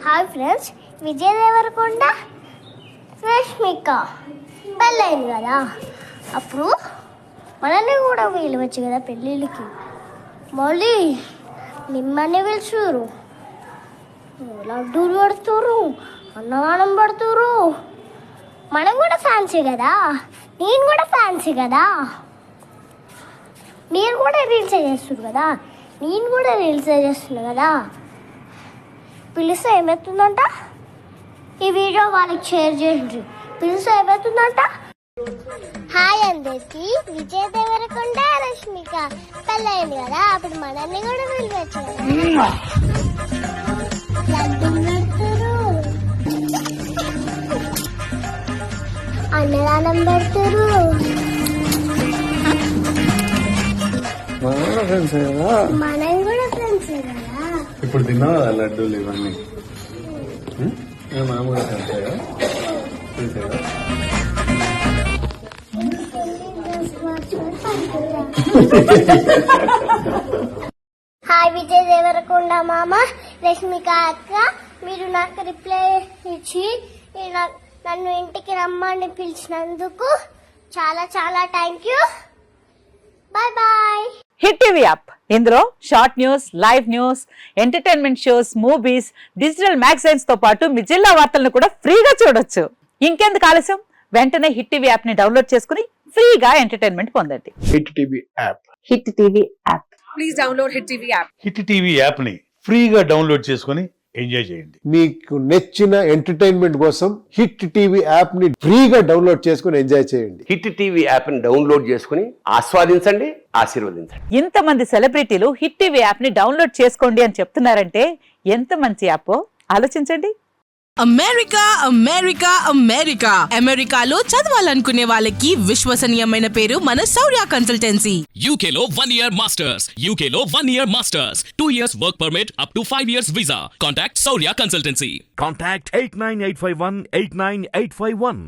Hi friends, Vijay Devarakonda Rashmika పెళ్ళైంది కదా, అప్పుడు మనల్ని కూడా పిలవచ్చు కదా పెళ్ళిళ్ళకి. మళ్ళీ మిమ్మల్ని పిలుచురు, లడ్డూలు పడుతురు, అన్నదానం పడుతురు. మనం కూడా ఫ్యాన్సీ కదా, నేను కూడా ఫ్యాన్సీ కదా. మీరు కూడా రీల్స్ చేస్తున్నారు కదా, నేను కూడా రీల్స్ చేస్తున్నా కదా. పిలిస్తే ఏమవుతుందంట, ఈ వీడియో వాళ్ళకి షేర్ చేయండి. పిలిస్తే ఏమవుతుందంట. హాయ్ అందరికి, విజయ్ దేవరకొండ రష్మిక పెళ్ళయింది కదా, అప్పుడు మనల్ని కూడా పిలవచ్చు. అన్నదానం పెడతారు. మనం కూడా ఫ్రెండ్స్ కదా. ఇప్పుడు తిన్నావా లడ్డూలు ఇవన్నీ? మామూలుగా తెలుసాయా? హాయ్ విజయ్ దేవరకొండ మామ, రష్మిక అక్క, మీరు నాకు రిప్లై ఇచ్చి నన్ను ఇంటికి రమ్మని పిలిచినందుకు చాలా చాలా thank you. Bye bye. Hit TV app, ఇందులో short news, live news, entertainment shows, movies, digital magazines తో పాటు మీ జిల్లా వార్తలను కూడా ఫ్రీగా చూడొచ్చు. ఇంకెందుకు ఆలస్యం, వెంటనే హిట్ టీవీ యాప్ ని డౌన్లోడ్ చేసుకుని ఫ్రీగా ఎంటర్టైన్మెంట్ పొందండి. Hit TV app. Hit TV app. Please download hit TV app. Hit TV app ని ఫ్రీగా డౌన్లోడ్ చేసుకుని ఎంజాయ్ చేయండి. మీకు నచ్చిన ఎంటర్టైన్మెంట్ కోసం హిట్ టీవీ యాప్ ని ఫ్రీగా డౌన్లోడ్ చేసుకుని ఎంజాయ్ చేయండి. హిట్ టీవీ యాప్ ని డౌన్లోడ్ చేసుకుని ఆస్వాదించండి, ఆశీర్వదించండి. ఇంతమంది సెలబ్రిటీలు హిట్ టీవీ యాప్ ని డౌన్లోడ్ చేసుకోండి అని చెప్తున్నారంటే ఎంత మంచి యాప్ ఆలోచించండి. అమెరికా అమెరికా అమెరికా అమెరికాలో చదవాలనుకునే వాళ్ళకి విశ్వసనీయమైన పేరు మన శౌర్య కన్సల్టెన్సీ. UK లో 1 year masters, UK లో 1 year masters, 2 years work permit up to 5 years visa. Contact Saurya Consultancy. Contact 89851 89851.